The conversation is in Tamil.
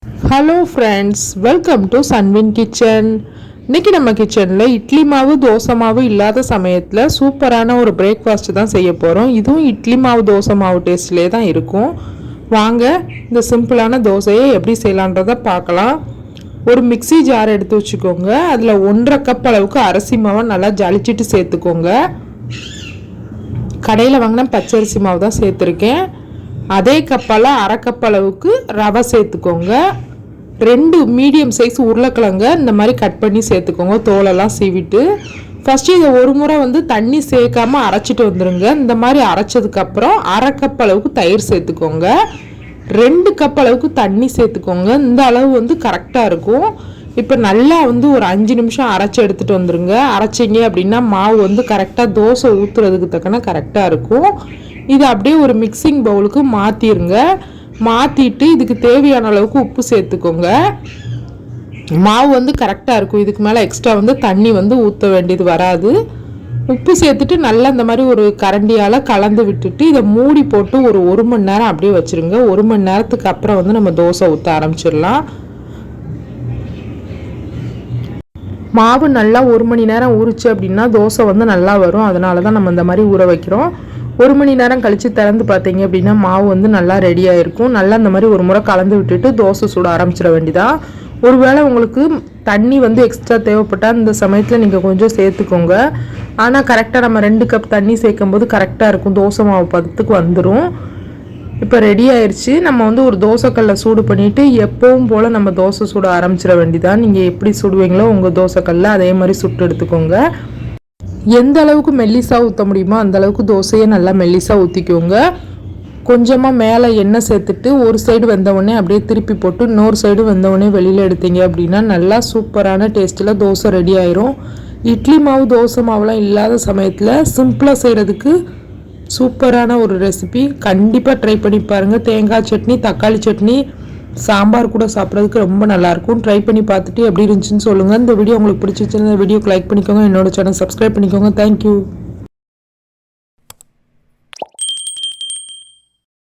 Hello friends, welcome to Sunwin kitchen. இன்றைக்கி நம்ம கிச்சனில் இட்லி மாவு தோசை மாவு இல்லாத சமயத்தில் சூப்பரான ஒரு பிரேக்ஃபாஸ்ட்டு தான் செய்ய போகிறோம். இதுவும் இட்லி மாவு தோசை மாவு டேஸ்ட்லேயே தான் இருக்கும். வாங்க இந்த சிம்பிளான தோசையை எப்படி செய்யலான்றதை பார்க்கலாம். ஒரு மிக்ஸி ஜார் எடுத்து வச்சுக்கோங்க. அதில் 1.5 கப் அளவுக்கு அரிசி மாவை நல்லா ஜலிச்சிட்டு சேர்த்துக்கோங்க. கடையில் வாங்கின பச்சரிசி மாவு தான் சேர்த்துருக்கேன். அதே கப்பால் 1/2 கப் அளவுக்கு ரவை சேர்த்துக்கோங்க. 2 மீடியம் சைஸ் உருளைக்கிழங்க இந்த மாதிரி கட் பண்ணி சேர்த்துக்கோங்க, தோலெல்லாம் சீவிட்டு. ஃபஸ்ட்டு இதை ஒரு முறை தண்ணி சேர்க்காமல் அரைச்சிட்டு வந்துடுங்க. இந்த மாதிரி அரைச்சதுக்கப்புறம் 1/2 கப் அளவுக்கு தயிர் சேர்த்துக்கோங்க. 2 கப் அளவுக்கு தண்ணி சேர்த்துக்கோங்க. இந்த அளவு கரெக்டாக இருக்கும். இப்போ நல்லா ஒரு 5 நிமிஷம் அரைச்சி எடுத்துகிட்டு வந்துடுங்க. அரைச்சிங்க அப்படின்னா மாவு கரெக்டாக தோசை ஊற்றுறதுக்கு தக்கன கரெக்டாக இருக்கும். இதை அப்படியே ஒரு மிக்சிங் பவுலுக்கு மாற்றிடுங்க. மாற்றிட்டு இதுக்கு தேவையான அளவுக்கு உப்பு சேர்த்துக்கோங்க. மாவு கரெக்டாக இருக்கும். இதுக்கு மேலே எக்ஸ்ட்ரா தண்ணி ஊற்ற வேண்டியது வராது. உப்பு சேர்த்துட்டு நல்லா இந்த மாதிரி ஒரு கரண்டியால் கலந்து விட்டுட்டு இதை மூடி போட்டு ஒரு 1 மணி நேரம் அப்படியே வச்சுருங்க. 1 மணி நேரத்துக்கு அப்புறம் நம்ம தோசை ஊற்ற ஆரம்பிச்சிடலாம். மாவு நல்லா 1 மணி நேரம் ஊறிச்சு அப்படின்னா தோசை நல்லா வரும். அதனால தான் நம்ம இந்த மாதிரி ஊற வைக்கிறோம். 1 மணி நேரம் கழித்து திறந்து பார்த்தீங்க அப்படின்னா மாவு நல்லா ரெடியாக இருக்கும். நல்லா இந்த மாதிரி ஒரு முறை கலந்து விட்டுட்டு தோசை சுட ஆரம்பிச்சிட வேண்டியதான். ஒருவேளை உங்களுக்கு தண்ணி எக்ஸ்ட்ரா தேவைப்பட்டால் இந்த சமயத்தில் நீங்கள் கொஞ்சம் சேர்த்துக்கோங்க. ஆனால் கரெக்டாக நம்ம 2 கப் தண்ணி சேர்க்கும் போது கரெக்டாக இருக்கும். தோசை மாவு பதத்துக்கு வந்துடும். இப்போ ரெடி ஆயிடுச்சு. நம்ம ஒரு தோசைக்கல்லை சூடு பண்ணிவிட்டு எப்பவும் போல் நம்ம தோசை சுட ஆரம்பிச்சிட வேண்டியதான். நீங்கள் எப்படி சுடுவீங்களோ உங்கள் தோசைக்கல்லை அதே மாதிரி சுட்டு எடுத்துக்கோங்க. எந்த அளவுக்கு மெல்லிசாக ஊற்ற முடியுமோ அந்த அளவுக்கு தோசையை நல்லா மெல்லிசாக ஊற்றிக்கோங்க. கொஞ்சமாக மேலே எண்ணெய் சேர்த்துட்டு ஒரு சைடு வெந்தவுடனே அப்படியே திருப்பி போட்டு இன்னொரு சைடு வெந்தவுடனே வெளியில் எடுத்தீங்க அப்படின்னா நல்லா சூப்பரான டேஸ்ட்டில் தோசை ரெடி ஆயிரும். இட்லி மாவு தோசை மாவுலாம் இல்லாத சமயத்தில் சிம்பிளாக செய்கிறதுக்கு சூப்பரான ஒரு ரெசிபி. கண்டிப்பாக ட்ரை பண்ணி பாருங்கள். தேங்காய் சட்னி, தக்காளி சட்னி, சாம்பார் கூட சாப்பிட்றதுக்கு ரொம்ப நல்லாயிருக்கும். ட்ரை பண்ணி பார்த்துட்டு எப்படி இருந்துச்சுன்னு சொல்லுங்கள். இந்த வீடியோ உங்களுக்கு பிடிச்சிருச்சுன்னா இந்த வீடியோக்கு லைக் பண்ணிக்கோங்க. என்னோட சேனல் சப்ஸ்கிரைப் பண்ணிக்கோங்க. தேங்க்யூ.